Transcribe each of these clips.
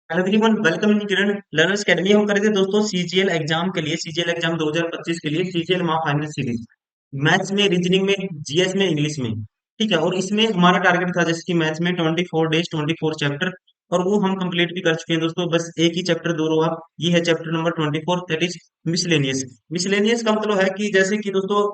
Hello everyone, welcome in Kiran learners academy. हम कर रहे थे दोस्तों सीजीएल एग्जाम के लिए, सीजीएल एग्जाम 2025 के लिए सीजीएल महा फाइनल सीरीज, मैथ्स में, रीजनिंग में, जीएस में, इंग्लिश में। ठीक है, और इसमें हमारा टारगेट था जैसे कि मैथ्स में 24 डेज 24 चैप्टर, और वो हम कंप्लीट भी कर चुके हैं दोस्तों। बस एक ही चैप्टर दो रहा। ये है chapter number 24, that is miscellaneous. Miscellaneous का मतलब है कि जैसे कि दोस्तों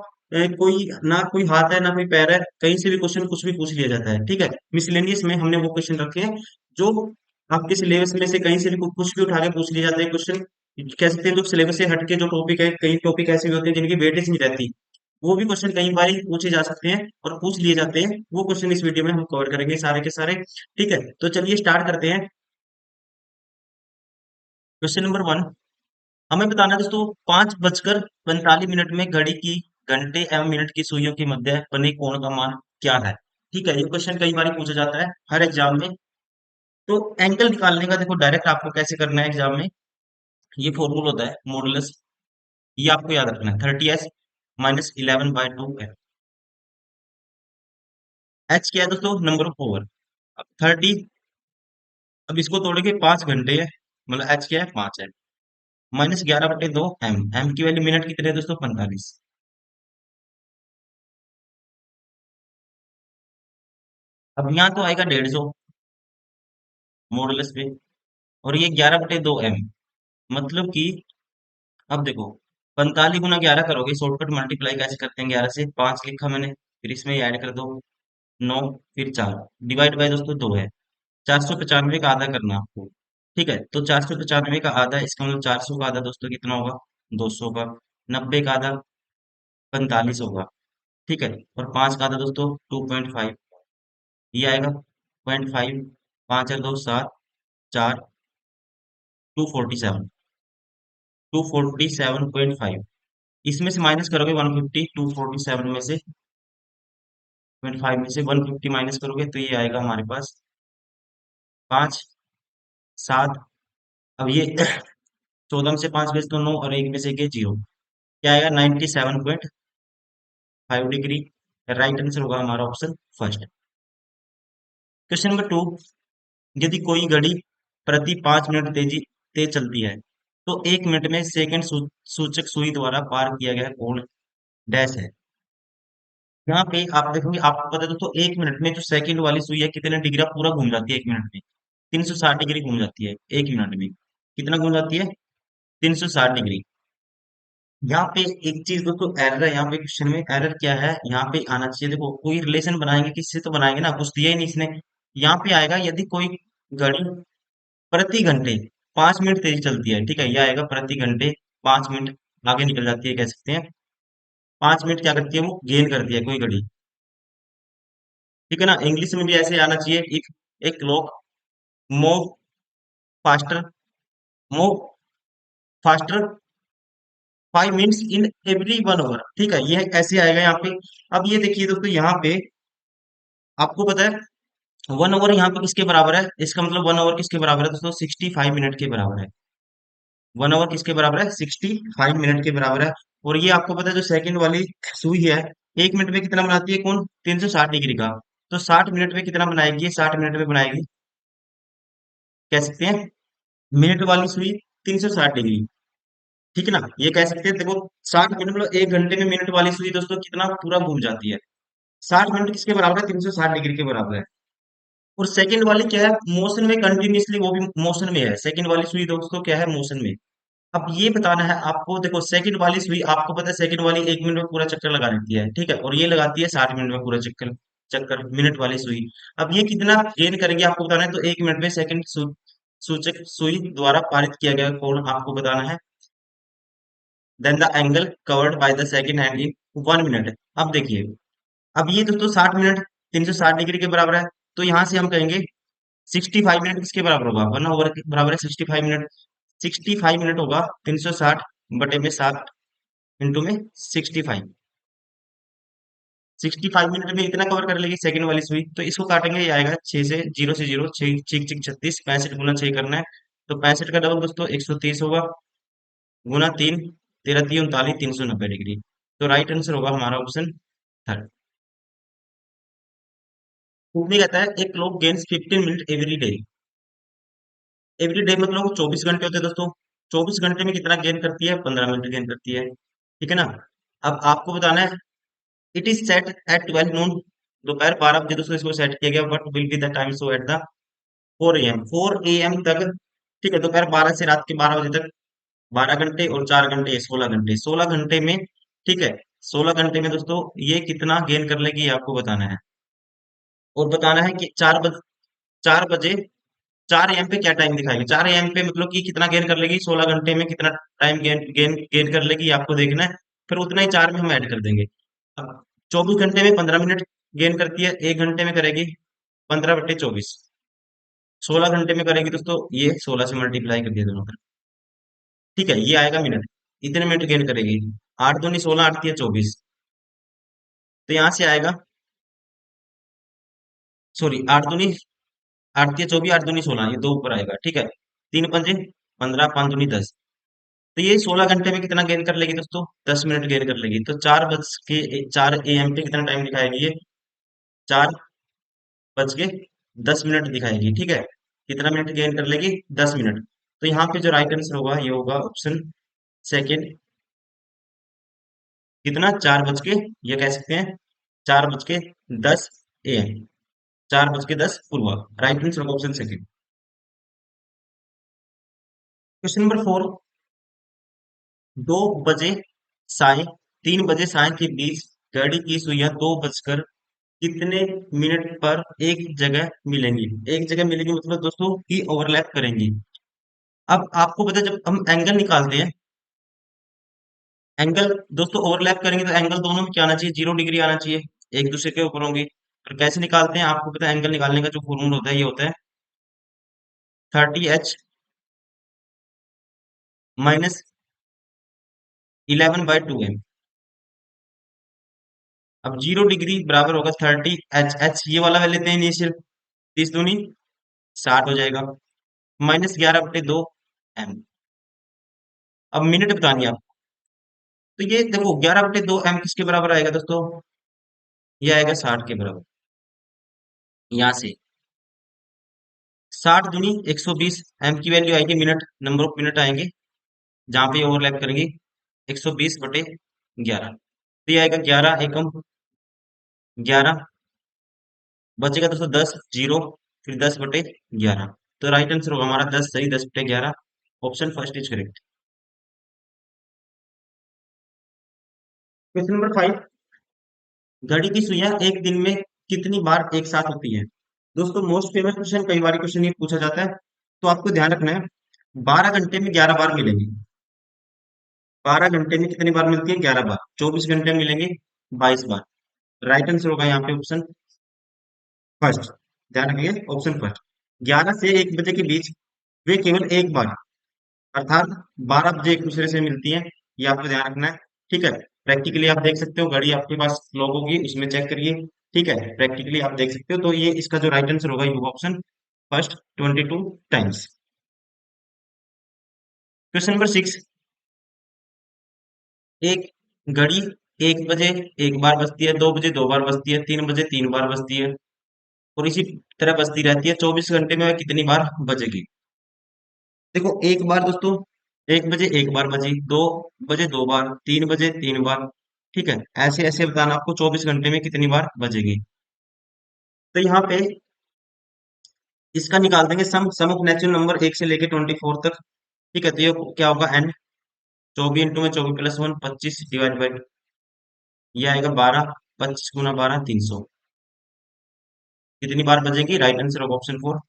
कोई ना कोई हाथ है ना कोई पैर है, कहीं से भी क्वेश्चन कुछ भी पूछ लिया जाता है। ठीक है, मिसलेनियस में हमने वो क्वेश्चन रखे हैं जो आपके सिलेबस में से कहीं से भी कुछ भी उठा के पूछ लिए जाते हैं क्वेश्चन। कह सकते हैं जो सिलेबस से हटके जो टॉपिक है, कई टॉपिक ऐसे भी होते हैं जिनकी वेटेज नहीं रहती, वो भी क्वेश्चन कई बार पूछे जा सकते हैं और पूछ लिए जाते हैं। वो क्वेश्चन इस वीडियो में हम कवर करेंगे सारे के सारे। ठीक है, तो चलिए स्टार्ट करते हैं। क्वेश्चन नंबर वन, हमें बताना है दोस्तों, 5:45 मिनट में घड़ी की घंटे एवं मिनट की सुइयों के मध्य बने कोण का मान क्या है। ठीक है, ये क्वेश्चन कई बार पूछा जाता है हर एग्जाम में। तो एंगल निकालने का देखो डायरेक्ट आपको कैसे करना है एग्जाम में। ये फॉर्मूला होता है मॉडुलस, ये आपको याद रखना है। 30s - 11/2 है। एच क्या है दोस्तों? Number of over. अब 30, अब इसको तोड़ेंगे 5 घंटे है, मतलब एच क्या है? 5 है। -11/2 एम, एम की वैल्यू मिनट कितने है दोस्तों? 45। अब यहाँ तो आएगा 150 मॉडुलस पे, और ये 11/2 एम, मतलब कि अब देखो 45 × 11 करोगे, शॉर्टकट मल्टीप्लाई कैसे करते हैं? 11 से 5 लिखा मैंने, फिर इसमें ऐड कर दो 9, फिर 4, डिवाइड बाय दोस्तों 2 है। 495 का आधा करना आपको। ठीक है, तो 495 का आधा, इसका मतलब 400 का आधा दोस्तों कितना होगा? 200 का। 90 का आधा 45 होगा। ठीक है, और 5 का आधा दोस्तों 2.5, ये आएगा 0.5। 5 और 2 7, 4, 247, 247.5। इसमें से माइनस करोगे 150, 247 में से 0.5 में से 150 माइनस करोगे तो ये आएगा हमारे पास 5, 7। अब ये 14 में से 5 गए तो 9, और एक में से गए 0। क्या आएगा? 97.5 डिग्री। राइट आंसर होगा हमारा option first. Question number two, यदि कोई घड़ी प्रति 5 मिनट तेज चलती है, तो 1 मिनट में सेकंड सूचक सुई द्वारा पार किया गया कोण डैश है। यहाँ पे आप देखोगे, आपको पता है दोस्तों, 1 मिनट में जो सेकंड वाली सुई है कितने डिग्री पूरा घूम जाती है? 1 मिनट में 360 डिग्री घूम जाती है। 1 मिनट में कितना घूम जाती है? 360 डिग्री। यहाँ पे एक चीज दोस्तों एरर है, यहाँ पे क्वेश्चन में एरर क्या है, यहाँ पे आना चाहिए। देखो कोई रिलेशन बनाएंगे किससे तो बनाएंगे ना, कुछ दिया ही नहीं इसने। यहाँ पे आएगा यदि कोई घड़ी प्रति घंटे 5 मिनट तेज चलती है। ठीक है, यह आएगा प्रति घंटे 5 मिनट आगे निकल जाती है, कह सकते हैं। 5 मिनट क्या करती है? वो गेन करती है कोई घड़ी। ठीक है ना, इंग्लिश में भी ऐसे आना चाहिए। If a clock move faster, move faster 5 minutes in every 1 hour. ठीक है, ये ऐसे आएगा यहाँ पे। अब ये देखिए दोस्तों, यहाँ पे आपको पता है 1 आवर यहाँ पे किसके बराबर है? इसका मतलब 1 आवर किसके बराबर है दोस्तों? 65 मिनट के बराबर है। 1 आवर किसके बराबर है? 65 मिनट के बराबर है। और ये आपको पता है जो सेकंड वाली सुई है, 1 मिनट में कितना बनाती है कौन? 360 डिग्री का। तो 60 मिनट में कितना बनाएगी? 60 मिनट में बनाएगी, कह सकते हैं, मिनट वाली सुई 360 डिग्री। ठीक है ना, ये कह सकते हैं। देखो 60 मिनट मतलब 1 घंटे में मिनट वाली सुई दोस्तों कितना पूरा घूम जाती है। 60 मिनट किसके बराबर है? 360 डिग्री के बराबर है। और सेकंड वाली क्या है? मोशन में कंटिन्यूसली, वो भी मोशन में है। सेकंड वाली सुई दोस्तों क्या है? मोशन में। अब ये बताना है आपको। देखो सेकंड वाली सुई आपको पता है, सेकंड वाली 1 मिनट में पूरा चक्कर लगा देती है। ठीक है, और ये लगाती है 60 मिनट में पूरा चक्कर। चक्कर मिनट वाली सुई। अब ये कितना गेन करेंगे आपको बताना है। तो 1 मिनट में सेकंड सूचक सुई द्वारा पारित किया गया कोण आपको बताना है। Then the angle covered by the second hand in 1 minute. अब देखिए, अब ये दोस्तों 60 मिनट 360 डिग्री के बराबर है। तो यहां से हम कहेंगे 65 मिनट किसके बराबर होगा? 1 आवर के बराबर है 65 मिनट। 65 मिनट होगा 360/7 इंटू में 65। 65 मिनट में इतना कवर कर लेगी सेकंड वाली सुई। तो इसको काटेंगे, ये आएगा 6 से 0 से 0, 6 6 6 36, 65 × 6 करना है। तो 65 का डबल दोस्तों 130 होगा, गुना 3, 13 3 39, 390 डिग्री। तो राइट आंसर होगा हमारा ऑप्शन थर्ड। उसमें कहता है एक लोग gains 15 minute every day, every day मतलब 24 घंटे होते हैं दोस्तों। 24 घंटे में कितना गेन करती है? 15 मिनट गेन करती है, ठीक है ना। अब आपको बताना है, इट इज सेट एट 12 नून, दोपहर 12 बजे दोस्तों इसको सेट किया गया। What will be the time show at the 4 AM, 4 AM तक, ठीक है, दोपहर 12 से रात के 12 बजे तक। 12 घंटे और 4 घंटे, 16 घंटे, 16 घंटे में, ठीक है, 16 घंटे में दोस्तों ये कितना गेन कर लेगी, ये आपको बताना है। और बताना है कि 4 बजे 4 AM पे क्या टाइम दिखाएगी। 4 AM पे मतलब कि कितना गेन कर लेगी, 16 घंटे में कितना टाइम गेन गेन गेन कर लेगी, ये आपको देखना है। फिर उतना ही 4 में हम ऐड कर देंगे। अब 24 घंटे में 15 मिनट गेन करती है, 1 घंटे में करेगी 15/24। 16 घंटे में करेगी दोस्तों, ये 16 से मल्टीप्लाई कर दिया दोनों तरफ, ठीक है, ये आएगा मिनट। इतने मिनट गेन करेगी। 8 दूनी 16, 8 तिया 24, तो यहां से आएगा, सॉरी, 8 दूनी 8 तिया 24, 8 दूनी 16, ये दो ऊपर आएगा, ठीक है। 3 पंजे 15, 5 दूनी 10, तो ये 16 घंटे में कितना गेन कर लेगी दोस्तों? 10 मिनट गेन कर लेगी। तो 4 AM पे कितना टाइम दिखाएगी ये? 4 बज के 10 मिनट दिखाएगी, ठीक है। कितना मिनट गेन कर लेगी? 10 मिनट। तो यहाँ पे जो राइट आंसर होगा ये होगा ऑप्शन सेकेंड। कितना? 4 बज के, ये कह सकते हैं 4 बज के 10 AM, 4 बज के 10 पूर्व। राइट आंसर होगा ऑप्शन सेकेंड। क्वेश्चन नंबर 4, 2 बजे साय 3 बजे साय के बीच घड़ी की सुइयां 2 बजकर कितने मिनट पर एक जगह मिलेंगी? एक जगह मिलेंगी मतलब दोस्तों कि ओवरलैप करेंगी। अब आपको पता है, जब हम एंगल निकालते हैं, एंगल दोस्तों ओवरलैप करेंगे तो एंगल दोनों में क्या आना चाहिए? 0 डिग्री आना चाहिए, एक दूसरे के ऊपर होंगे। और कैसे निकालते हैं आपको पता है, एंगल निकालने का जो फॉर्मूला होता है ये होता है 30H - 11/2M। अब 0 डिग्री बराबर होगा 30H, ये वाला ले लेते हैं इनिशियल, 30 दूनी 60 हो जाएगा, -11/2M। अब मिनट बतानी है आप, तो ये देखो 11/2M किसके बराबर आएगा दोस्तों? ये आएगा 60 के बराबर। यहाँ से 60 दूनी 120, M की वैल्यू आएगी मिनट, नंबर ऑफ मिनट आएंगे जहां पे ओवरलैप करेंगे, 120/11। तो ये आएगा 11 एकम 11, बचेगा दोस्तों 10 जीरो, फिर 10/11। तो राइट आंसर होगा हमारा 10 सही, 10/11, option first is correct. Question number 5, घड़ी की सुइयां एक दिन में कितनी बार एक साथ होती है? दोस्तों मोस्ट फेमस क्वेश्चन, कई बार क्वेश्चन ये पूछा जाता है, तो आपको ध्यान रखना है। 12 घंटे में 11 बार मिलेंगी। 12 घंटे में कितनी बार मिलती है? 11 बार। 24 घंटे में मिलेंगे 22 बार। राइट आंसर होगा यहाँ पे ऑप्शन फर्स्ट। ध्यान रखिए, ऑप्शन फर्स्ट। 11 से 1 बजे के बीच वे केवल एक बार, अर्थात 12 बजे एक दूसरे से मिलती हैं। ये आपको ध्यान रखना है, ठीक है। प्रैक्टिकली आप देख सकते हो, घड़ी आपके पास लॉग होगी, उसमें चेक करिए, ठीक है। प्रैक्टिकली आप देख सकते हो, तो ये इसका जो राइट आंसर होगा ये होगा option first, 22 times. Question number 6, एक घड़ी 1 बजे एक बार बजती है, 2 बजे 2 बार बजती है, 3 बजे 3 बार बजती है, और इसी तरह बजती रहती है। 24 घंटे में वह कितनी बार बजेगी? देखो एक बार दोस्तों, 1 बजे 1 बार बजी, 2 बजे 2 बार, 3 बजे 3 बार, ठीक है। ऐसे ऐसे बताना आपको 24 घंटे में कितनी बार बजेगी। तो यहाँ पे इसका निकाल देंगे सम ऑफ नेचुरल नंबर 1 से लेके 24 तक, ठीक है। तो ये क्या होगा? N, 24 में 24+1 25 डिवाइड बाई, ये आएगा 12, 25 × 12 300। कितनी बार बजेगी? राइट आंसर होगा ऑप्शन 4,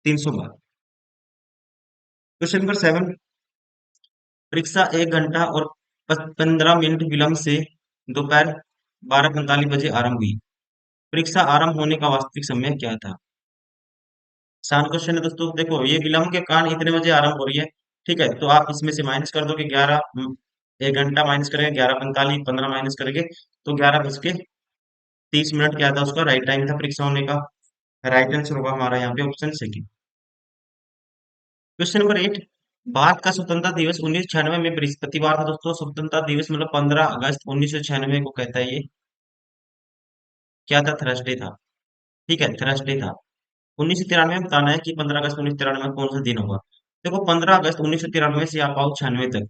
300 बार। क्वेश्चन नंबर 7, परीक्षा 1 घंटा और 15 मिनट विलंब से दोपहर 12:45 बजे आरंभ हुई। परीक्षा आरंभ होने का वास्तविक समय क्या था? आसान क्वेश्चन है दोस्तों। देखो ये विलंब के कारण इतने बजे आरंभ हो रही है, ठीक है। तो आप इसमें से माइनस कर दो कि 1 घंटा माइनस करेंगे, 11:45, 15 माइनस करेंगे, तो 11:30 क्या था उसका राइट टाइम था परीक्षा होने का। राइट आंसर होगा हमारा यहाँ पे option second. Question number 8, Bharat का स्वतंत्रता दिवस 1996 में बृहस्पतिवार था दोस्तों। स्वतंत्रता दिवस मतलब 15 अगस्त 1996 को कहता है ये। क्या था? थर्सडे था, ठीक है, थर्सडे था। 1993 में बताना है कि 15 अगस्त 1993 में कौन सा दिन होगा। देखो 15 अगस्त 1993 से आप आओ 96 तक।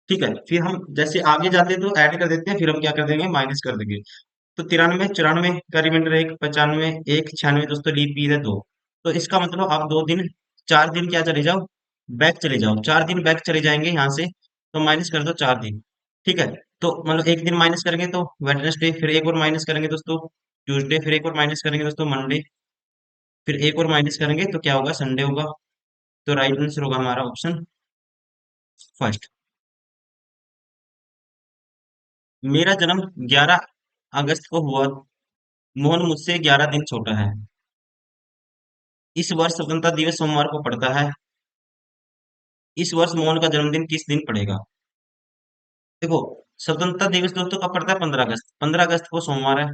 ठीक है, फिर हम जैसे आगे जाते हैं तो ऐड कर देते हैं, फिर हम क्या कर देंगे, माइनस कर देंगे। तो 93 94 का रिमाइंडर एक, 95 1, 96 दोस्तों लीप ईयर है दो। तो इसका मतलब आप 2 दिन, 4 दिन क्या चले जाओ, बैक चले जाओ, 4 दिन बैक चले जाएंगे यहाँ से, तो माइनस कर दो 4 दिन। ठीक है, तो मतलब एक दिन माइनस करेंगे तो वेडनेसडे, फिर एक और माइनस करेंगे दोस्तों ट्यूसडे, फिर एक और माइनस करेंगे दोस्तों मंडे, फिर एक और माइनस करेंगे तो क्या होगा, संडे होगा। तो राइट आंसर होगा हमारा ऑप्शन फर्स्ट। मेरा जन्म 11 अगस्त को हुआ, मोहन मुझसे 11 दिन छोटा है। इस वर्ष स्वतंत्रता दिवस सोमवार को पड़ता है। इस वर्ष मोहन का जन्मदिन किस दिन पड़ेगा। देखो, स्वतंत्रता दिवस दोस्तों कब पड़ता है, 15 अगस्त, 15 अगस्त को सोमवार है,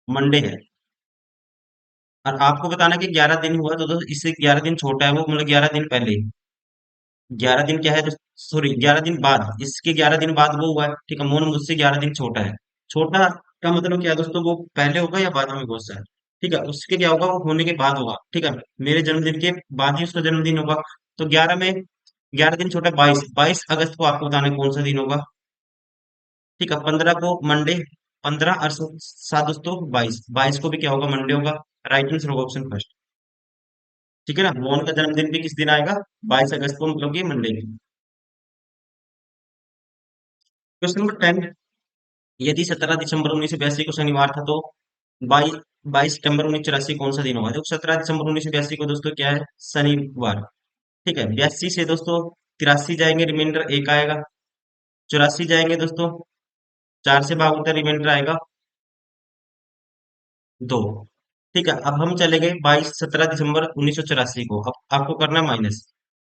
मंडे है। और आपको बताना कि 11 दिन हुआ, तो दोस्तों इससे 11 दिन छोटा है वो, मतलब 11 दिन पहले। 11 दिन क्या है तो, सॉरी 11 दिन बाद, इसके 11 दिन बाद वो हुआ है। ठीक है, मोहन मुझसे 11 दिन छोटा है। छोटा का मतलब क्या है दोस्तों, वो पहले होगा या बाद में होगा उससे। ठीक है, उसके क्या होगा, वो होने के बाद होगा। ठीक है, मेरे जन्मदिन के बाद ही उसका जन्मदिन होगा। तो 11 दिन छोटा, 22 22 अगस्त को आपको बताना है कौन सा दिन होगा। ठीक है, 15 को मंडे, 15 और 7 दोस्तों 22, 22 को भी क्या होगा, मंडे होगा। राइट आंसर होगा ऑप्शन फर्स्ट। ठीक है ना, मोहन का जन्मदिन भी किस दिन आएगा, 22 अगस्त को, मतलब कि मंडे। क्वेश्चन नंबर 10, यदि 17 दिसंबर 1982 को शनिवार था तो 22 22 सितंबर 1984 कौन सा दिन होगा। देखो 17 दिसंबर 1982 को दोस्तों क्या है, शनिवार। ठीक है, 82 से दोस्तों 83 जाएंगे, रिमाइंडर एक आएगा। 84 जाएंगे दोस्तों, 4 से भाग होता है, रिमाइंडर आएगा दो। ठीक है, अब हम चले गए 17 दिसंबर 1984 को, अब आपको करना है माइनस।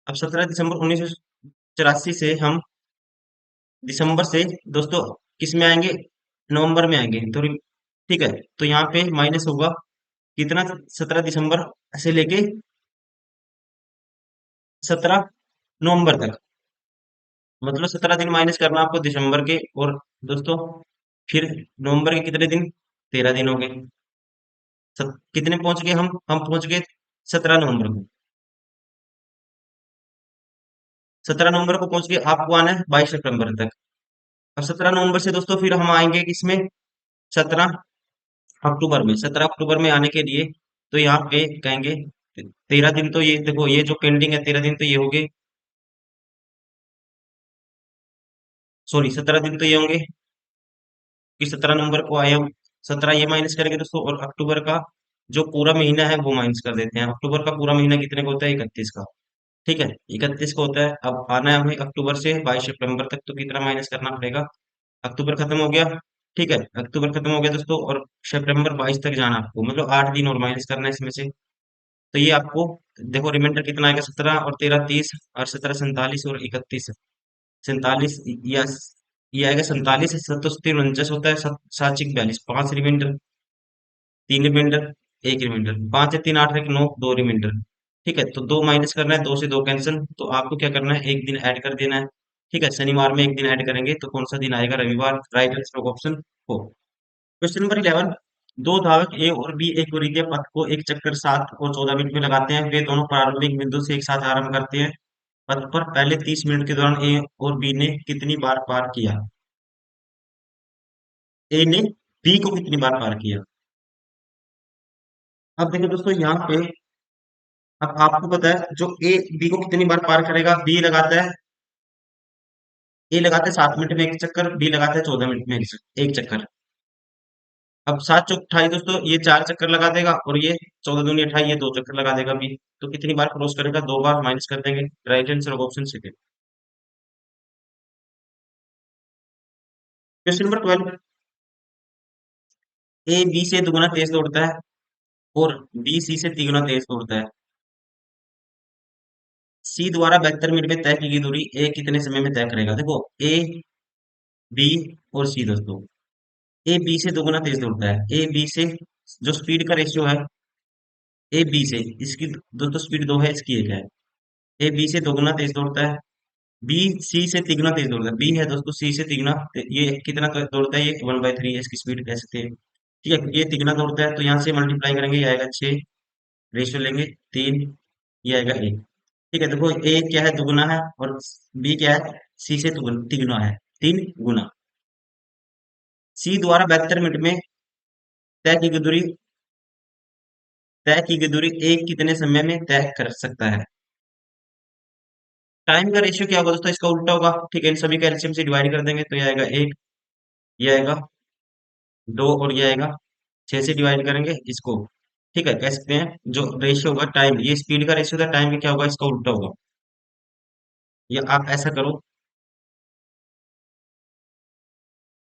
अब 17 दिसंबर 1984 से हम दिसंबर से दोस्तों किस में आएंगे, नवंबर में आएंगे। तो ठीक है, तो यहाँ पे माइनस होगा कितना, 17 दिसंबर से लेके 17 नवंबर तक, मतलब 17 दिन माइनस करना आपको दिसंबर के। और दोस्तों फिर नवंबर के कितने दिन, 13 दिन हो गए। कितने पहुंच गए हम पहुंच गए 17 नवंबर को। 17 नवंबर को पहुंच गए, आपको आना है 22 सितंबर तक। अब 17 नवंबर से दोस्तों फिर हम आएंगे किसमें, 17 अक्टूबर में। 17 अक्टूबर में आने के लिए तो यहाँ पे कहेंगे 13 दिन, तो ये देखो ये जो पेंडिंग है 13 दिन तो ये हो गए, सॉरी 17 दिन तो ये होंगे कि 17 नवंबर को आए हम। 17 ये माइनस करेंगे दोस्तों, और अक्टूबर का जो पूरा महीना है वो माइनस कर देते हैं। अक्टूबर का पूरा महीना कितने का होता है, 31 का। ठीक है, 31 का होता है। अब आना है हमें अक्टूबर से 22 सितंबर तक, तो कितना माइनस करना पड़ेगा। अक्टूबर खत्म हो गया। ठीक है, अक्टूबर खत्म हो गया दोस्तों, और सितंबर 22 तक जाना आपको, मतलब 8 दिन और माइनस करना है इसमें से। तो ये आपको देखो रिमाइंडर कितना आएगा, 17 और 13 30, और 17 47 और 31 47, या ये आएगा 47 से 77 49 होता है, 7 7 42, 5 रिमाइंडर, 3 रिमाइंडर, 1 रिमाइंडर, 5 है 3 8 है 9, 2 रिमाइंडर। ठीक है, तो दो माइनस करना है, 2 से 2 कैंसिल, तो आपको क्या करना है, एक दिन ऐड कर देना है। ठीक है, शनिवार में एक दिन ऐड करेंगे तो कौन सा दिन आएगा, रविवार। राइट आंसर होगा ऑप्शन 4। क्वेश्चन नंबर 11, दो धावक ए और बी एक वरीय पथ को एक चक्कर 7 और 14 मिनट में लगाते हैं। वे दोनों प्रारंभिक बिंदु से एक साथ आरंभ करते हैं। पथ पर पहले 30 मिनट के दौरान ए और बी ने कितनी बार पार किया। ए ने बी को कितनी बार पार किया। अब देखो दोस्तों यहाँ पे, अब आपको पता है जो ए बी को कितनी बार पार करेगा, बी लगाता है, ए लगाता है 7 मिनट में एक चक्कर, बी लगाता है 14 मिनट में एक चक्कर। अब 7 चौक 28 दोस्तों, ये 4 चक्कर लगा देगा, और ये 14 दूनी 28, ये 2 चक्कर लगा देगा बी। तो कितनी बार क्रॉस करेगा, 2 बार, माइनस कर देंगे। राइट आंसर होगा option second. Question number 12, A B से दुगुना तेज दौड़ता है और बी सी से तिगुना तेज दौड़ता है। सी द्वारा 72 मिनट में तय की गई दूरी ए कितने समय में तय करेगा। देखो ए बी और सी दोस्तों, ए बी से दोगुना तेज दौड़ता है। ए बी से जो स्पीड का रेशियो है, ए बी से इसकी दोस्तों स्पीड 2 है, इसकी 1 है। ए बी से दोगुना तेज दौड़ता है, बी सी से तिगुना तेज दौड़ता है, बी है दोस्तों सी से तिगुना, ये कितना दौड़ता है, ये 1/3 है इसकी स्पीड कह सकते हैं। ठीक है, ये तिगुना दौड़ता है तो यहाँ से मल्टीप्लाई करेंगे, ये आएगा 6, रेशियो लेंगे 3, ये आएगा 1। ठीक है, देखो ए क्या है, दुगुना है, और बी क्या है, सी से तिगुना है, 3 गुना। सी द्वारा 72 मिनट में तय की गई दूरी ए कितने समय में तय कर सकता है। टाइम का रेशियो क्या होगा दोस्तों, इसका उल्टा होगा। ठीक है, इन सभी का एलसीएम से डिवाइड कर देंगे तो ये आएगा 1, ये आएगा 2, और ये आएगा 6 से डिवाइड करेंगे इसको। ठीक है, कह सकते हैं जो रेशियो होगा टाइम, ये स्पीड का रेशियो था, टाइम में क्या होगा, इसका उल्टा होगा। या आप ऐसा करो,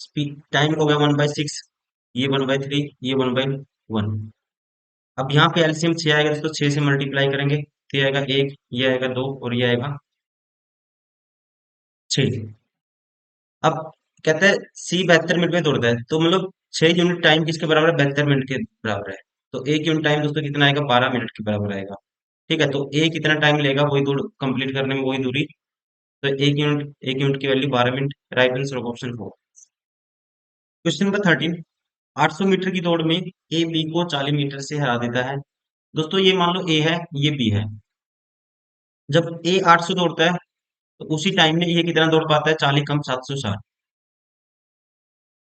स्पीड टाइम हो गया 1/6, ये 1/3, ये 1/1। अब यहाँ पे एलसीएम 6 आएगा दोस्तों, 6 से मल्टीप्लाई करेंगे तो ये आएगा 1, ये आएगा 2, और ये आएगा 6। अब कहते हैं सी 72 मिनट में दौड़ता है, तो मतलब 6 यूनिट टाइम किसके बराबर है, 72 मिनट के बराबर है। तो 1 यूनिट टाइम दोस्तों कितना आएगा, 12 मिनट के बराबर आएगा। ठीक है, तो ए कितना टाइम लेगा वही दूर कंप्लीट करने में, वही दूरी। तो 1 यूनिट की value 12 minute. Right answer of option 4। Question number 13, 800 metre की दौड़ में ए बी को 40 मीटर से हरा देता है। दोस्तों ये मान लो ए है, ये बी है। जब ए 800 दौड़ता है तो उसी टाइम में ये कितना दौड़ पाता है, 40 कम 760।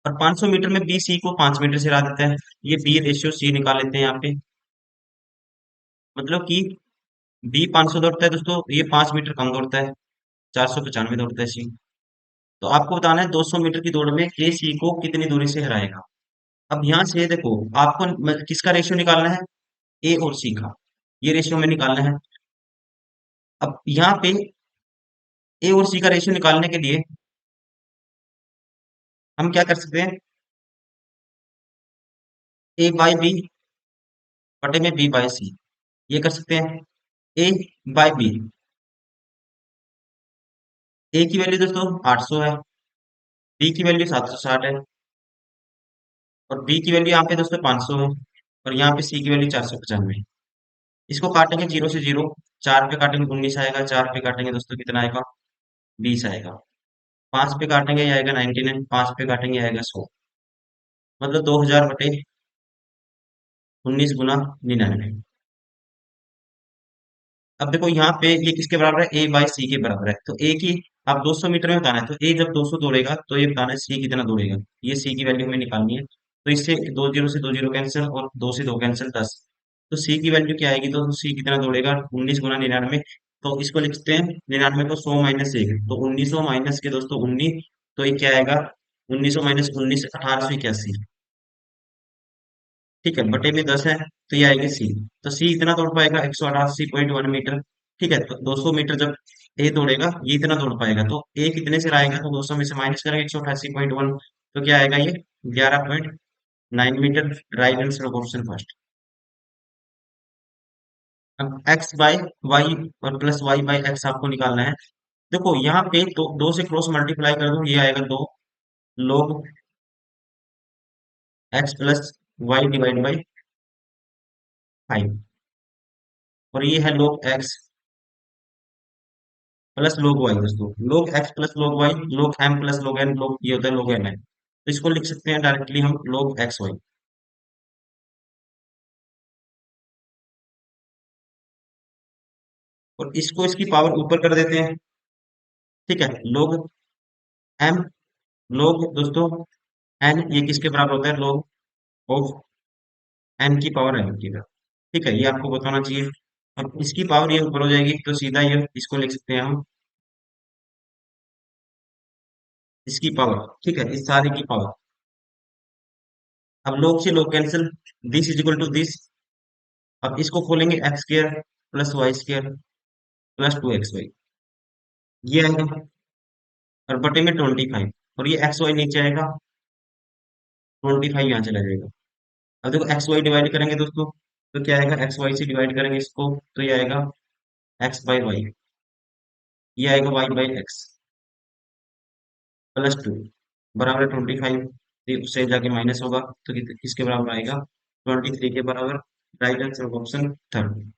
और 500 मीटर में बी सी को 5 मीटर से हरा देता है। ये बी रेशियो सी निकाल लेते हैं यहाँ पे। मतलब कि बी 500 दौड़ता है दोस्तों, ये 5 मीटर कम दौड़ता है, 495 दौड़ता है सी। तो आपको बताना है 200 मीटर की दौड़ में ए सी को कितनी दूरी से हराएगा। अब यहाँ से देखो, आपको किसका रेशियो निकालना है, ए और सी का, ये रेशियो में निकालना है। अब यहाँ पे ए और सी का रेशियो निकालने के लिए हम क्या कर सकते हैं, ए बाई बी बटे में बी बाई सी, ये कर सकते हैं। ए बाई बी, ए की वैल्यू दोस्तों 800 है, बी की वैल्यू 760 है, और बी की वैल्यू यहाँ पे दोस्तों 500 है, और यहाँ पे सी की वैल्यू 495। इसको काटेंगे जीरो से जीरो, 4 पे काटेंगे 19 आएगा, 4 पे काटेंगे दोस्तों कितना आएगा, 20 आएगा। 5 पे काटेंगे ये आएगा 99, 5 पे काटेंगे ये आएगा 100। मतलब 2000 बटे 19 गुना 99। अब देखो यहाँ पे ये किसके बराबर है, ए बाई सी के बराबर है। तो ए की आप 200 मीटर में बताना है, तो ए जब 200 दौड़ेगा तो ये बताना है सी कितना दौड़ेगा। ये सी की वैल्यू हमें निकालनी है। तो इससे 2 जीरो से 2 जीरो कैंसिल, और 2 से 2 कैंसिल 10। तो सी की वैल्यू क्या आएगी, तो सी कितना दौड़ेगा, 19 गुना 99। तो इसको लिखते हैं 99 को 100 - 1, तो 1900 माइनस के दोस्तों 19। तो ये क्या आएगा, 1900 - 19 1881। ठीक है, बटे में 10 है, तो ये आएगी सी। तो सी इतना दौड़ पाएगा 188.1 मीटर। ठीक है, तो 200 मीटर जब ए दौड़ेगा, ये इतना दौड़ पाएगा, तो ए कितने से आएगा, तो 200 में से माइनस करेंगे 188.1, तो क्या आएगा ये 11.9 metre. Right answer of option first. अब एक्स बाई वाई और प्लस वाई बाई एक्स आपको निकालना है। देखो यहाँ पे तो 2 से क्रॉस मल्टीप्लाई कर दो, ये आएगा 2 log X plus Y divide by 5, और ये है log X plus log Y दोस्तों, लोग एक्स प्लस लोग वाई, लोग एम प्लस लोग एन, लोग ये होता है लोग एन है, तो इसको लिख सकते हैं डायरेक्टली हम लोग एक्स वाई। और इसको इसकी पावर ऊपर कर देते हैं। ठीक है, लोग एम, लोग दोस्तों एन, ये किसके बराबर होता है, लोग ऑफ एन की पावर एन की तरफ। ठीक है, ये आपको बताना चाहिए। अब इसकी पावर ये ऊपर हो जाएगी, तो सीधा ये इसको लिख सकते हैं हम इसकी पावर। ठीक है, इस सारे की पावर। अब लोग से log cancel, this is equal to this. अब इसको खोलेंगे X square plus Y square plus 2xy, ये आएगा, और बटे में 25, और ये एक्स वाई नीचे आएगा, 25 यहाँ चला जाएगा। अब देखो एक्स वाई डिवाइड करेंगे दोस्तों, तो क्या आएगा, एक्स वाई से डिवाइड करेंगे इसको, तो ये आएगा एक्स बाई वाई, ये आएगा वाई बाई एक्स प्लस 2 बराबर 25। उससे जाके माइनस होगा, तो किसके बराबर आएगा, 23 के बराबर। Right answer option third.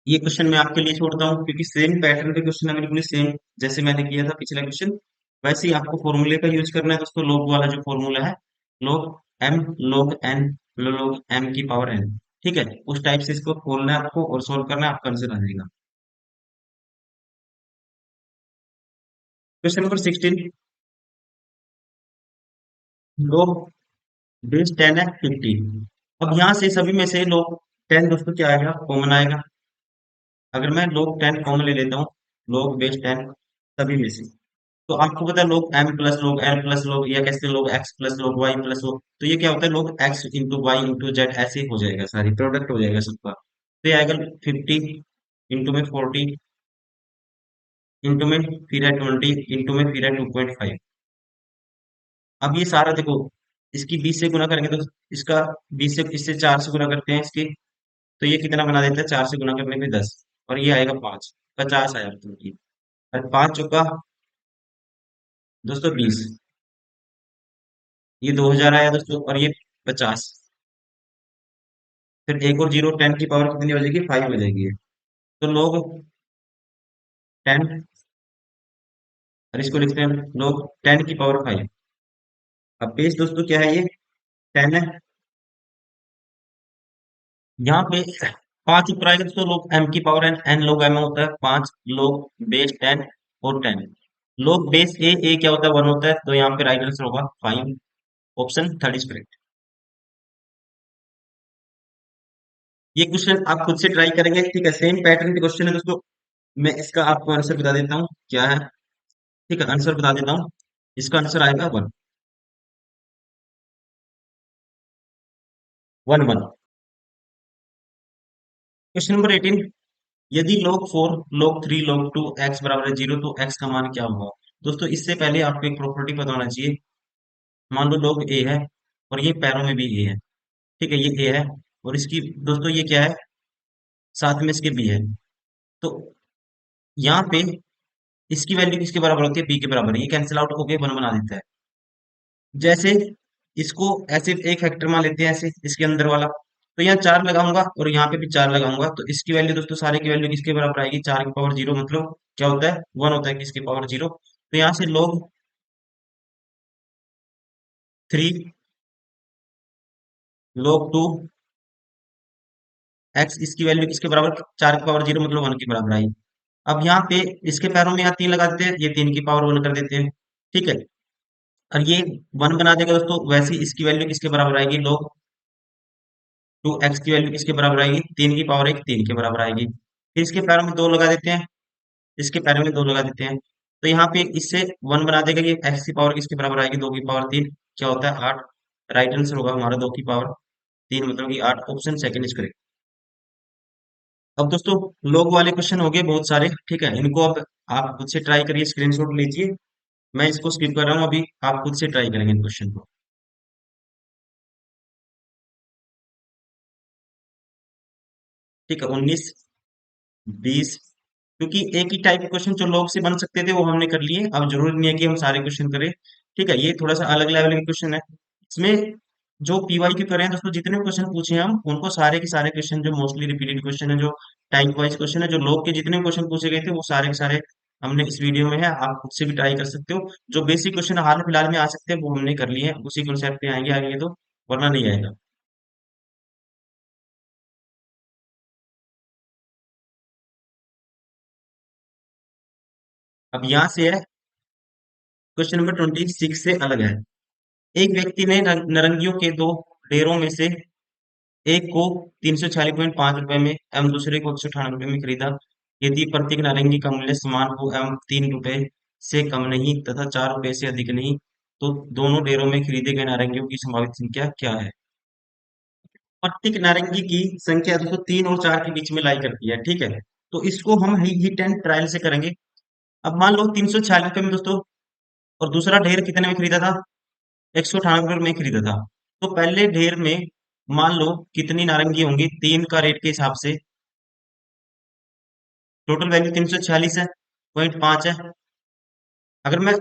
ये क्वेश्चन मैं आपके लिए छोड़ता हूँ क्योंकि सेम पैटर्न पे क्वेश्चन है, बिल्कुल सेम जैसे मैंने किया था पिछला क्वेश्चन। वैसे ही आपको फॉर्मूले का यूज करना है दोस्तों, लोग वाला जो फॉर्मूला है, लोग एम लोग एन लोग एम की पावर एन। ठीक है, उस टाइप से इसको खोलना है आपको और सोल्व करना है, आपका आंसर आ जाएगा। क्वेश्चन नंबर 16, लोग बेस 10 है 50। अब यहाँ से सभी में से लोग 10 दोस्तों क्या आएगा, कॉमन आएगा। अगर मैं लोग 10 कॉमन ले लेता हूँ, लोग बेस 10 सभी में से, तो आपको पता है log M plus log N plus log, या कैसे log X plus log Y plus log, तो ये क्या होता है, log X into Y into Z ऐसे हो जाएगा, सारी प्रोडक्ट हो जाएगा सबका। तो ये आएगा 50 इंटू में 40 इंटू में फिर है 20 इंटू में फिर है 2.5। अब ये सारा देखो, इसकी 20 से गुना करेंगे तो इसका 20 से, इससे 4 से गुना करते हैं इसकी, तो ये कितना बना देता है, 4 से गुना करने में 10, और ये आएगा 5, 50 आया मतलब। और 5 चौका दोस्तों 20, ये 2000 आया दोस्तों, और ये 50। फिर एक और जीरो, 10 की पावर कितनी हो जाएगी, 5 हो जाएगी। तो लोग 10, और इसको लिखते हैं लोग 10 की पावर 5। अब बेस दोस्तों क्या है, ये 10 है। यहाँ पे 5 ऊपर आएगा दोस्तों, लोग m की पावर एन, एन लोग m होता है 5, लोग बेस 10 और 10, लोग बेस ए क्या होता है 1 होता है, तो यहाँ पे राइट आंसर होगा 5, ऑप्शन थर्ड इज करेक्ट। ये क्वेश्चन आप खुद से ट्राई करेंगे, ठीक है, सेम पैटर्न के क्वेश्चन है दोस्तों। मैं इसका आपको आंसर बता देता हूँ क्या है। ठीक है, आंसर बता देता हूँ, इसका आंसर आएगा 1, 1 1। क्वेश्चन नंबर 18, यदि log 4 log 3 log 2 x बराबर है 0, तो x का मान क्या होगा। दोस्तों इससे पहले आपको एक प्रॉपर्टी पता होना चाहिए। मान लो log a है, और ये पैरों में भी a है। ठीक है, ये a है, और इसकी दोस्तों ये क्या है, साथ में इसके b है। तो यहाँ पे इसकी वैल्यू किसके बराबर होती है, b के बराबर, ये कैंसिल आउट होके 1 बना देता है। जैसे इसको ऐसे एक फैक्टर मान लेते हैं, ऐसे इसके अंदर वाला, तो यहाँ 4 लगाऊंगा और यहाँ पे भी 4 लगाऊंगा, तो इसकी वैल्यू दोस्तों सारे की वैल्यू किसके बराबर आएगी, 4 की पावर 0, मतलब क्या होता है 1 होता है किसकी पावर 0। तो यहाँ से log 3 log 2 x, इसकी वैल्यू किसके बराबर, 4 की पावर 0 मतलब 1 के बराबर आई। अब यहाँ पे इसके पैरों में यहाँ 3 लगा देते हैं, ये 3 की पावर 1 कर देते हैं। ठीक है, और ये 1 बना देगा दोस्तों, वैसे ही इसकी वैल्यू किसके बराबर आएगी, log 2 x की वैल्यू किसके बराबर आएगी, 3 की पावर 1 3 के बराबर आएगी। फिर इसके पैरों में 2 लगा देते हैं, इसके पैरों में 2 लगा देते हैं, तो यहाँ पे इससे 1 बना देगा, ये x की पावर किसके बराबर आएगी, 2 की पावर 3, क्या होता है 8। राइट आंसर होगा हमारा 2 की पावर 3 मतलब कि 8, ऑप्शन सेकंड इज करेक्ट। अब दोस्तों लोग वाले क्वेश्चन हो गए बहुत सारे, ठीक है, इनको अब आप खुद से ट्राई करिए, स्क्रीनशॉट लीजिए। मैं इसको स्किप कर रहा हूँ, अभी आप खुद से ट्राई करेंगे इन क्वेश्चन को। ठीक है, 19 20, क्योंकि एक ही टाइप के क्वेश्चन जो लोग से बन सकते थे वो हमने कर लिए, अब जरूरी नहीं है कि हम सारे क्वेश्चन करें। ठीक है, ये थोड़ा सा अलग लेवल के क्वेश्चन है। इसमें जो पीवाई क्यू करें दोस्तों, जितने क्वेश्चन पूछे हैं हम उनको सारे के सारे क्वेश्चन जो मोस्टली रिपीटेड क्वेश्चन है, जो टाइप वाइज क्वेश्चन है, जो लोग के जितने क्वेश्चन पूछे गए थे वो सारे के सारे हमने इस वीडियो में है, आप खुद से भी ट्राई कर सकते हो। जो बेसिक क्वेश्चन हाल फिलहाल में आ सकते हैं वो हमने कर लिए हैं, उसी कॉन्सेप्ट पे आएंगे आगे तो, वरना नहीं आएगा। अब यहाँ से है क्वेश्चन नंबर 26 से अलग है। एक व्यक्ति ने नारंगियों के दो ढेरों में से एक को 346.5 रुपए में एवं दूसरे को 198 रुपए में खरीदा। यदि प्रत्येक नारंगी का मूल्य समान हो एवं 3 रुपए से कम नहीं तथा 4 रुपए से अधिक नहीं, तो दोनों ढेरों में खरीदे गए नारंगियों की संभावित संख्या क्या है। प्रत्येक नारंगी की संख्या दोस्तों 3 और 4 के बीच में लाई करती है, ठीक है। तो इसको हम हिट एंड ट्रायल से करेंगे। अब मान लो 346 रुपए में दोस्तों, और दूसरा ढेर कितने में खरीदा था, 198 में खरीदा था। तो पहले ढेर में मान लो कितनी नारंगी होंगी, 3 का रेट के हिसाब से टोटल वैल्यू 346 है, 0.5 है। अगर मैं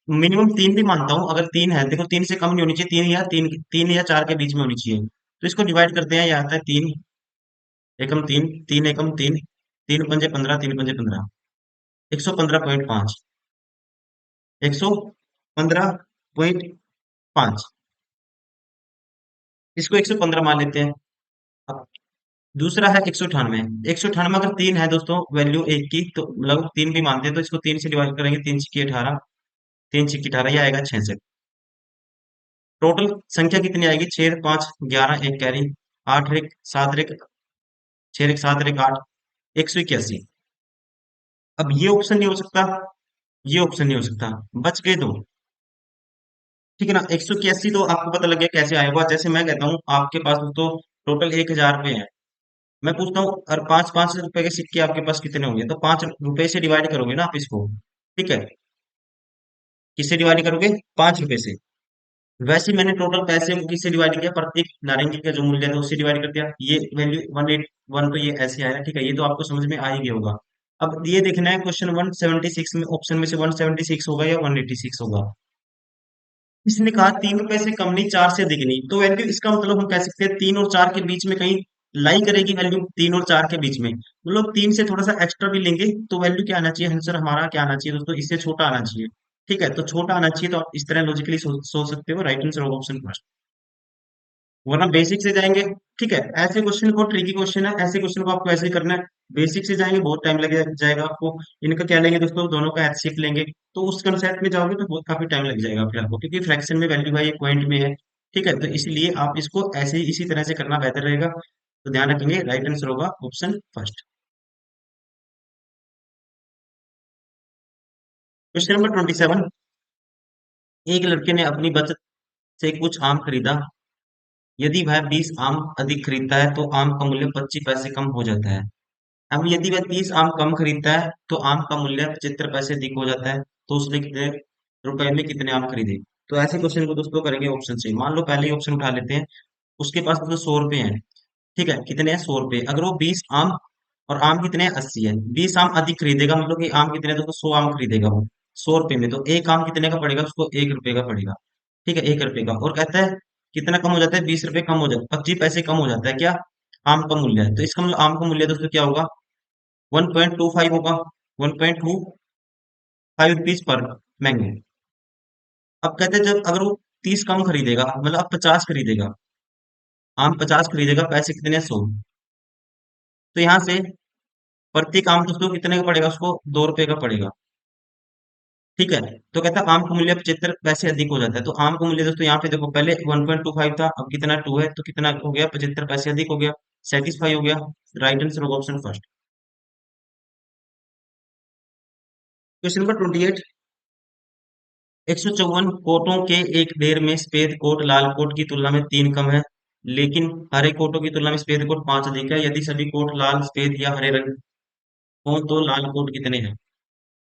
मिनिमम 3 भी मानता हूं, अगर 3 है देखो, 3 से कम नहीं होनी चाहिए, 3 या 4 के बीच में होनी चाहिए। तो इसको डिवाइड करते हैं, यह आता है 3 एकम 3, 3 एकम 3, तीन पंजे 15, तीन पंजे 15, 115.5, 115.5, इसको 115 मान लेते हैं। अब दूसरा है 198। 198 अगर तीन है दोस्तों वैल्यू एक की, तो लगभग तीन भी मानते हैं, तो इसको तीन से डिवाइड करेंगे, तीन छिक्की 18, तीन छिक्की 18, ये आएगा 66। टोटल संख्या कितनी आएगी? 6, 5, 11, एक कैरी, 8 एक 7 एक 6 एक 7 एक 8, 181। अब ये ऑप्शन नहीं हो सकता, ये ऑप्शन नहीं हो सकता, बच गए दो। ठीक है ना? 181 तो आपको पता लग गया कैसे आएगा। जैसे मैं कहता हूँ आपके पास दोस्तों टोटल 1000 रुपए है, मैं पूछता हूँ और 5-5 रुपए के सिक्के आपके पास कितने होंगे, तो 5 रुपए से डिवाइड करोगे ना आप इसको। ठीक है, किससे डिवाइड करोगे? 5 रुपए से। वैसे मैंने टोटल पैसे को किससे डिवाइड किया? प्रत्येक नारंगी का जो मूल्य था उससे डिवाइड कर दिया। ये वैल्यू 181, तो ये ऐसे आया। ठीक है, ये तो आपको समझ में आ ही गया होगा। अब ये देखना है क्वेश्चन 176 में, ऑप्शन में से 176 होगा या 186 होगा। इसने कहा 3 रुपए से कम नहीं, 4 से अधिक नहीं, तो वैल्यू इसका मतलब हम कह सकते हैं 3 और 4 के बीच में कहीं लाई करेगी वैल्यू, 3 और 4 के बीच में, मतलब 3 से थोड़ा सा एक्स्ट्रा भी लेंगे तो वैल्यू क्या आना चाहिए? आंसर हमारा क्या आना चाहिए दोस्तों? इससे छोटा आना चाहिए। ठीक है, तो छोटा आना चाहिए, तो आप इस तरह लॉजिकली सोच सकते हो। राइट आंसर होगा ऑप्शन फर्स्ट, वरना बेसिक से जाएंगे। ठीक है, ऐसे क्वेश्चन को, ट्रिकी क्वेश्चन है, ऐसे क्वेश्चन को आपको ऐसे ही करना है। बेसिक से जाएंगे बहुत टाइम लग जाएगा आपको। इनका क्या लेंगे दोस्तों? दोनों का एचसीएफ लेंगे, तो उस कंसेप्ट में जाओगे तो बहुत काफी टाइम लग जाएगा फिर आपको, क्योंकि फ्रैक्शन में वैल्यू भाई एक पॉइंट में है। ठीक है, तो इसलिए आप इसको ऐसे ही इसी तरह से करना बेहतर रहेगा। तो ध्यान रखेंगे, राइट आंसर होगा ऑप्शन फर्स्ट। Question number 27। एक लड़के ने अपनी बचत से कुछ आम खरीदा। यदि वह 20 आम अधिक खरीदता है तो आम का मूल्य 25 पैसे कम हो जाता है। अब यदि वह 30 आम कम खरीदता है तो आम का मूल्य 75 पैसे अधिक हो जाता है, तो उसने कितने रुपए में कितने आम खरीदे? तो ऐसे क्वेश्चन को दोस्तों करेंगे ऑप्शन से। मान लो पहले ही ऑप्शन उठा लेते हैं। उसके पास तो 100 रुपए हैं। ठीक है, कितने हैं? 100 रुपए। अगर वो 20 आम, और आम कितने हैं? 80 है, 20 आम अधिक खरीदेगा, मतलब कि आम कितने हैं? तो 100 आम खरीदेगा वो 100 रुपए में, तो एक आम कितने का पड़ेगा उसको? 1 रुपए का पड़ेगा। ठीक है, 1 रुपए का। और कहता है कितना कम हो जाता है? 20 रुपए कम हो जाता है, 25 पैसे कम हो जाता है क्या? आम का मूल्य है, तो इसका मतलब आम का मूल्य दोस्तों क्या होगा? 1.25 होगा, 1.25 रुपीज पर मैंगो। अब कहते हैं जब अगर वो 30 कम खरीदेगा, मतलब अब 50 खरीदेगा, आम 50 खरीदेगा, पैसे कितने हैं? 100। तो यहाँ से प्रत्येक आम दोस्तों कितने का पड़ेगा उसको? 2 रुपए का पड़ेगा। ठीक है, तो कहता है आम का मूल्य 75 पैसे अधिक हो जाता है, तो आम का मूल्य दोस्तों यहाँ पे देखो, पहले 1.25 था, अब कितना 2 है, तो कितना हो गया? 75 पैसे अधिक हो गया, सेटिस्फाई हो गया। राइट आंसर होगा ऑप्शन फर्स्ट। Question number 28। 154 कोटों के एक ढेर में सफेद कोट लाल कोट की तुलना में 3 कम है, लेकिन हरे कोटों की तुलना में सफेद कोट 5 अधिक है। यदि सभी कोट लाल, सफेद या हरे रंग हो तो लाल कोट कितने हैं?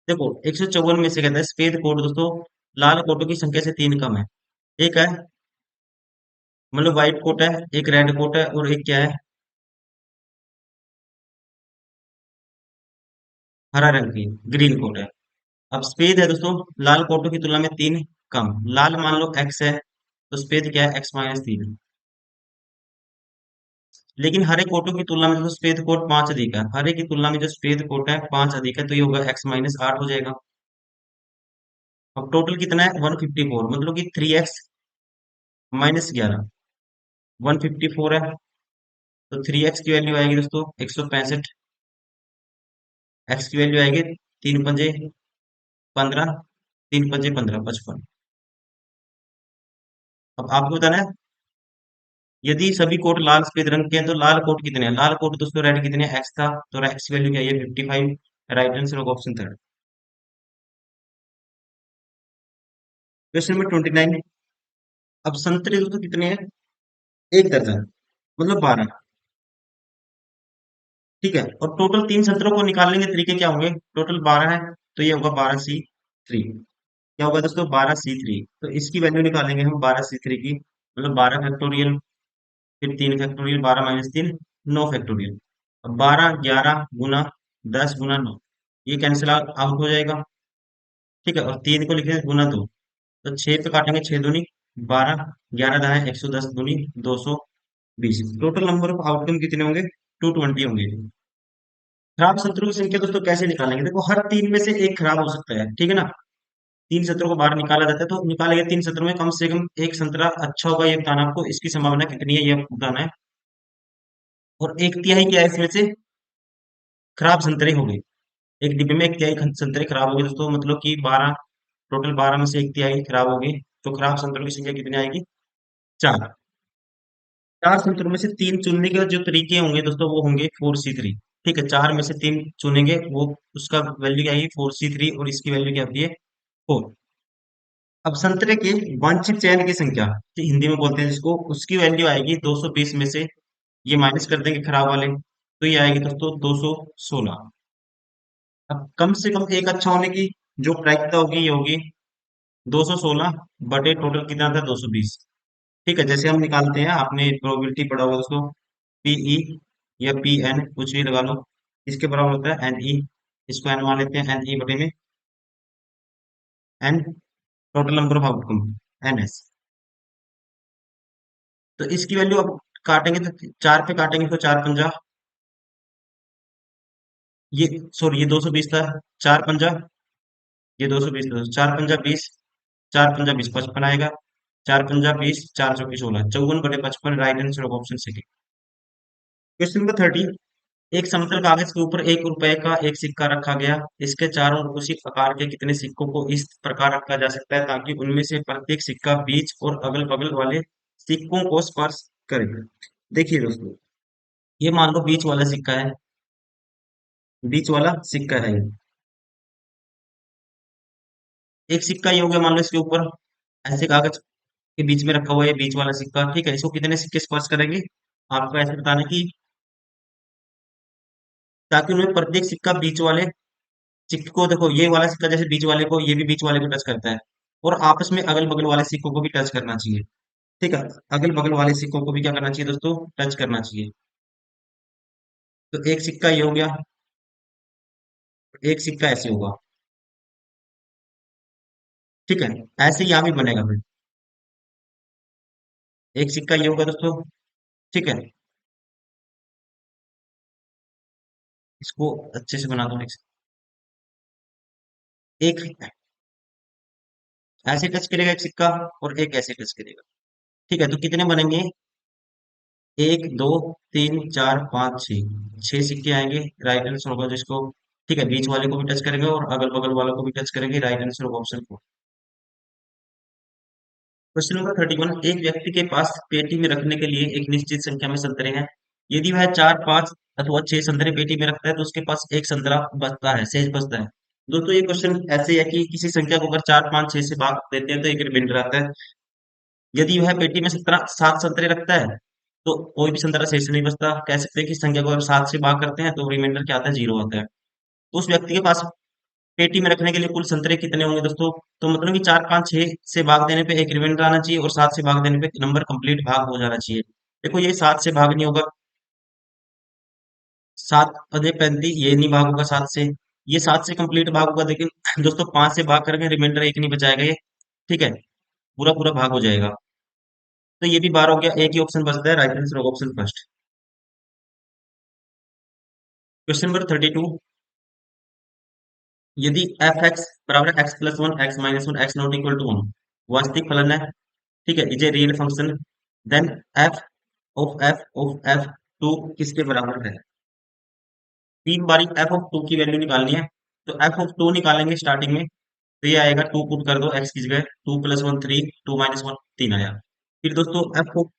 देखो, 154 में से कहता है सफेद कोट दोस्तों लाल कोटों की संख्या से 3 कम है। एक है, मतलब व्हाइट कोट है, एक रेड कोट है, और एक क्या है? हरा रंग की, ग्रीन कोट है। अब सफेद है दोस्तों लाल कोटों की तुलना में 3 कम। लाल मान लो एक्स है, तो सफेद क्या है? x-3। लेकिन हरे कोटों की तुलना में जो सफेद कोट 5 अधिक है, हरे की तुलना में जो सफेद कोट है 5 अधिक है, तो ये होगा x-8 हो जाएगा। अब टोटल कितना है? 154, मतलब कि 3x-11, 154 है। तो 3x की वैल्यू आएगी दोस्तों 165, एक्स की वैल्यू आएगी 3 पंजे 15, 3 पंजे 15, 55। अब आपको बताना है यदि सभी कोट लाल सफेद रंग के हैं तो लाल कोट कितने हैं? लाल कोट दोस्तों रेड कितने हैं? एक्स था, तो एक्स की वैल्यू क्या है? 55। राइट आंसर होगा ऑप्शन थर्ड। Question number 29। अब संतरे दोस्तों कितने हैं? एक दर्जन, मतलब 12। ठीक है, और टोटल 3 संतरों को निकालने के तरीके क्या होंगे? टोटल 12 है, तो ये होगा 12C3। क्या होगा दोस्तों? 12C3। तो इसकी वैल्यू निकालेंगे हम 12C3 की, मतलब 12 फैक्टोरियल, फिर 3 फैक्टोरियल, 12 - 3, 9 फैक्टोरियल। अब 12 11 गुना 10 गुना 9, ये कैंसिल आउट हो जाएगा। ठीक है, और 3 को लिखेंगे गुना 2, तो 6 पे काटेंगे, 6 दूनी 12, 11 दाएं 110 दूनी 220। टोटल नंबर ऑफ आउटकम कितने होंगे? 220 होंगे। खराब संतरों की संख्या दोस्तों कैसे निकालेंगे? देखो, हर तीन में से एक खराब हो सकता है, ठीक है ना। तीन संतरों को बाहर निकाला जाता है, तो निकाले गए तीन संतरों में कम से कम एक संतरा अच्छा होगा, ये बताना आपको। इसकी संभावना कितनी है ये आपको बताना है। और एक तिहाई क्या है इसमें से खराब संतरे हो गए। एक डिब्बे में एक तिहाई संतरे खराब हो गए दोस्तों, मतलब कि 12, टोटल 12 में से एक तिहाई खराब हो गई। तो खराब संतरों की संख्या कितनी आएगी? चार। चार संतरों में से तीन चुनने के जो तरीके होंगे दोस्तों, वो होंगे 4C3। ठीक है, चार में से तीन चुनेंगे, वो उसका वैल्यू क्या आएगी? 4C3, और इसकी वैल्यू क्या होती है? 4। अब संतरे के वांछित चयन की संख्या, जो हिंदी में बोलते हैं जिसको, उसकी वैल्यू आएगी 220 में से ये माइनस कर देंगे खराब वाले, तो ये आएगी दोस्तों 216। अब कम से कम एक अच्छा होने की जो प्रायिकता होगी ये होगी 216 बटे टोटल कितना था? 220। ठीक है, जैसे हम निकालते हैं, आपने प्रोबेबिलिटी पढ़ा होगा दोस्तों, पीई या पी एन कुछ भी लगा लो, इसके बराबर होता है एन ई। इसको एन मान लेते हैं, एन ई बटे में N, total number of outcome, N S. तो इसकी वैल्यू अब काटेंगे तो चार पे काटेंगे तो चार पंजा, ये सॉरी ये 220 था, चार पंजा, ये 220 था, चार पंजा 20, चार पंजा 20 55 आएगा, चार पंजा 20, चार चौकी 16, 54 बटे 55, right answer of option second. Question number 30। एक समतल कागज के ऊपर 1 रुपए का एक सिक्का रखा गया। इसके चारों ओर उसी आकार के कितने सिक्कों को इस प्रकार रखा जा सकता है ताकि उनमें से प्रत्येक सिक्का बीच और अगल बगल वाले सिक्कों को स्पर्श करे? देखिए दोस्तों, ये मान लो बीच वाला सिक्का है, बीच वाला सिक्का है ये। एक सिक्का ये हो गया, मान लो इसके ऊपर ऐसे कागज के बीच में रखा हुआ है बीच वाला सिक्का, ठीक है। इसको कितने सिक्के स्पर्श करेंगे? आपको ऐसे बताना है कि ताकि उनमें प्रत्येक सिक्का बीच वाले सिक्के को, देखो ये वाला सिक्का जैसे बीच वाले को, ये भी बीच वाले को टच करता है, और आपस में अगल बगल वाले सिक्कों को भी टच करना चाहिए। ठीक है, अगल बगल वाले सिक्कों को भी क्या करना चाहिए दोस्तों? टच करना चाहिए। तो एक सिक्का ये हो गया, एक सिक्का ऐसे होगा, ठीक है। ऐसे ही यहाँ भी बनेगा फिर, एक सिक्का ये होगा दोस्तों, ठीक है। इसको अच्छे से बना दो। एक ऐसे टच करेगा एक सिक्का, और एक ऐसे टच करेगा, ठीक है। तो कितने बनेंगे? एक, दो, तीन, चार, पाँच, छह, छह सिक्के आएंगे, राइट आंसर होगा जिसको, ठीक है। बीच वाले को भी टच करेंगे और अगल बगल वालों को भी टच करेंगे, राइट आंसर होगा ऑप्शन 4। Question number 31। एक व्यक्ति के पास पेटी में रखने के लिए एक निश्चित संख्या में संतरे हैं। यदि वह चार, पांच अथवा छह संतरे पेटी में रखता है तो उसके पास एक संतरा बचता है, शेष बचता है। दोस्तों, ये क्वेश्चन ऐसे है कि किसी संख्या को अगर चार, पांच, छह से भाग देते हैं तो एक रिमाइंडर आता है। यदि वह पेटी में 7 संतरे रखता है तो कोई भी संतरा शेष नहीं बचता। कह सकते हैं कि संख्या को अगर 7 से भाग करते हैं तो रिमाइंडर क्या आता है? 0 आता है। तो उस व्यक्ति के पास पेटी में रखने के लिए कुल संतरे कितने होंगे दोस्तों? तो मतलब कि चार, पांच, छह से भाग देने पे एक रिमाइंडर आना चाहिए, और सात से भाग देने पे नंबर कंप्लीट भाग हो जाना चाहिए। देखो, ये सात से भाग नहीं होगा, सात पदे 35, ये नहीं भाग होगा सात से। ये सात से कंप्लीट भाग होगा, लेकिन दोस्तों पांच से भाग करके रिमाइंडर एक नहीं बचाएगा ये, ठीक है। पूरा पूरा भाग हो जाएगा। तो ये भी बार हो गया, एक ही ऑप्शन बचता है, right answer option first. Question number 32। यदि एफ एक्स बराबर X plus one, X minus one, X not equal to one वास्तविक फलन है, ठीक है, is a real function, then F of two किसके बराबर है? तीन बारी एफ ऑफ टू की वैल्यू निकालनी है। तो एफ ऑफ टू निकालेंगे स्टार्टिंग में, तो ये आएगा, टू पुट कर दो एक्स की जगह, two plus one three, two minus one तीन आया। फिर दोस्तों एफ ऑफ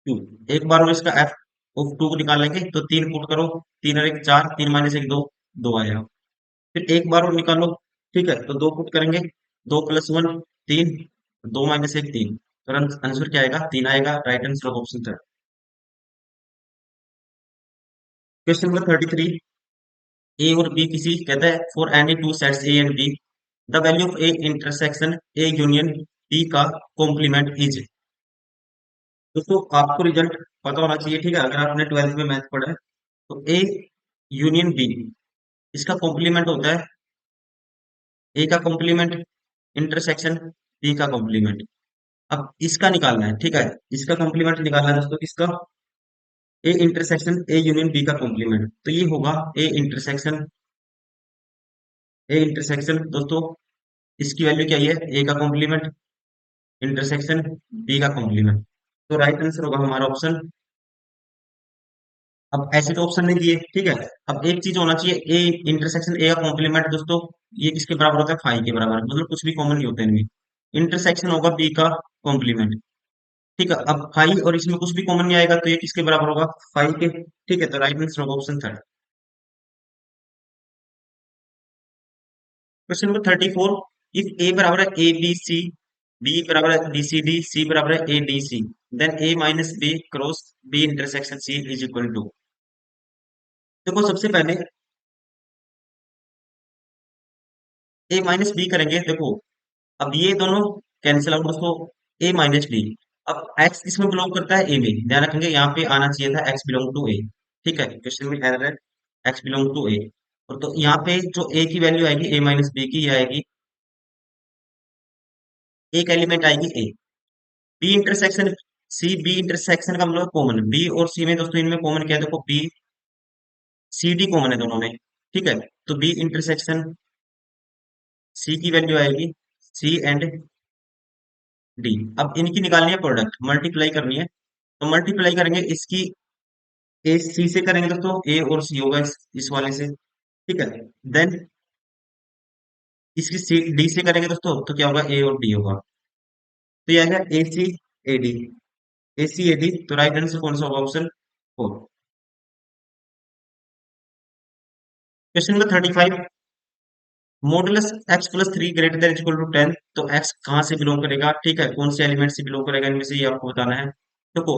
टू, एक बार और इसका एफ ऑफ टू को निकालेंगे, तो तीन पुट करो, तीन और एक चार, तीन माइनस एक दो, दो आया। फिर एक बार और निकालो, ठीक है, तो दो पुट करेंगे, दो प्लस वन तीन, दो माइनस एक तीन, तो आंसर क्या आएगा? तीन आएगा, right answer option third. Question number 33। A और बी किसी कहता है for any two sets A and B the value of A intersection A union B का कॉम्प्लीमेंट इज। दोस्तों, आपको रिजल्ट पता होना चाहिए, ठीक है। अगर आपने 12th में मैथ पढ़ा है तो ए यूनियन बी, इसका कॉम्प्लीमेंट होता है, ए का कॉम्प्लीमेंट इंटरसेक्शन बी का कॉम्प्लीमेंट। अब इसका निकालना है, ठीक है। इसका कॉम्प्लीमेंट निकालना है दोस्तों, किसका? A intersection A union B का कॉम्प्लीमेंट, तो ये होगा इंटरसेक्शन ए इंटरसेक्शन दोस्तों, इसकी वैल्यू क्या है, ए का कॉम्प्लीमेंट इंटरसेक्शन बी का कॉम्प्लीमेंट। तो राइट आंसर होगा हमारा ऑप्शन। अब ऐसे तो ऑप्शन नहीं दिए, ठीक है। अब एक चीज होना चाहिए, ए इंटरसेक्शन ए का कॉम्प्लीमेंट दोस्तों, ये किसके बराबर होता है, फाइव के बराबर, मतलब कुछ भी कॉमन नहीं होता इनमें। इंटरसेक्शन होगा बी का कॉम्प्लीमेंट, ठीक है। अब फाइव और इसमें कुछ भी कॉमन नहीं आएगा, तो ये किसके बराबर होगा, फाइव के, ठीक है। तो राइट आंसर होगा option third. Question number 34, if A बराबर है ए बी सी, बी बराबर है बी सी डी, सी बराबर है A D C, then A minus B cross B intersection C is equal to. देखो सबसे पहले ए माइनस बी करेंगे, देखो अब ये दोनों कैंसिल आउट दोस्तों, ए माइनस डी। अब एक्स किसमें बिलोंग करता है, ए में, ध्यान रखेंगे यहाँ पे आना चाहिए था एक्स बिलोंग टू ए, ठीक है। क्वेश्चन में एरर है, एक्स बिलोंग टू ए। और तो यहाँ पे जो ए की वैल्यू आएगी ए माइनस बी की, ये आएगी, एक एलिमेंट आएगी A. B intersection C, B intersection का मतलब कॉमन, बी और सी में दोस्तों इनमें कॉमन क्या है, देखो बी सी डी कॉमन है दोनों में, ठीक है। तो बी इंटरसेक्शन सी की वैल्यू आएगी सी एंड डी। अब इनकी निकालनी है प्रोडक्ट, मल्टीप्लाई करनी है, तो मल्टीप्लाई करेंगे इसकी, ए सी से करेंगे दोस्तों, ए और सी होगा इस वाले से, ठीक है। देन इसकी सी डी से करेंगे दोस्तों, तो क्या होगा, ए और डी होगा। तो यह है A C A D, A C A D. तो राइट आंसर कौन सा होगा, option four. Question number 35, modulus X plus three greater than equal to 10, तो एक्स कहाँ से बिलोंग करेगा, ठीक है, कौन से एलिमेंट से बिलोंग करेगा, इनमें से ये आपको बताना है। देखो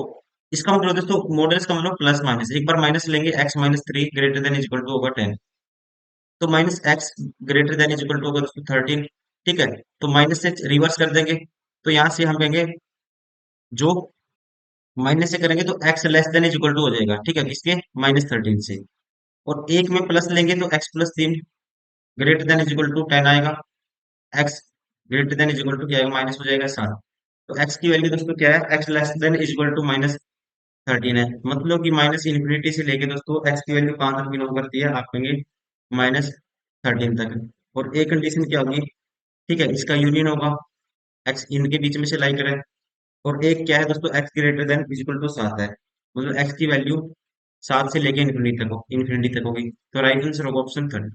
इसका मतलब दोस्तों, मॉडुलस का मतलब प्लस माइनस, एक बार माइनस लेंगे, X minus three greater than equal to होगा 10, तो minus X greater than is equal to होगा दोस्तों 13, ठीक है। तो माइनस से रिवर्स कर देंगे, तो यहाँ से हम कहेंगे, जो माइनस से करेंगे तो X less than is equal to हो जाएगा, ठीक है, इसके -13 से। और एक में प्लस लेंगे तो एक्स प्लस तीन greater than is equal to 10 आएगा, X greater than is equal to क्या आएगा, माइनस हो जाएगा 7। तो एक्स की वैल्यू दोस्तों क्या है, X less than is equal to -13 है, मतलब कि माइनस इन्फिनिटी से लेके दोस्तों एक्स की वैल्यू कहाँ तक बिलोंग करती है, आप कहेंगे -13 तक। और एक कंडीशन क्या होगी, ठीक है, इसका यूनियन होगा, एक्स इनके बीच में से लाई करें। और एक क्या है दोस्तों, X greater than equal to 7 है, मतलब एक्स की वैल्यू 7 से लेके इन्फिनिटी तक होगी, तो राइट आंसर होगा ऑप्शन थर्ड।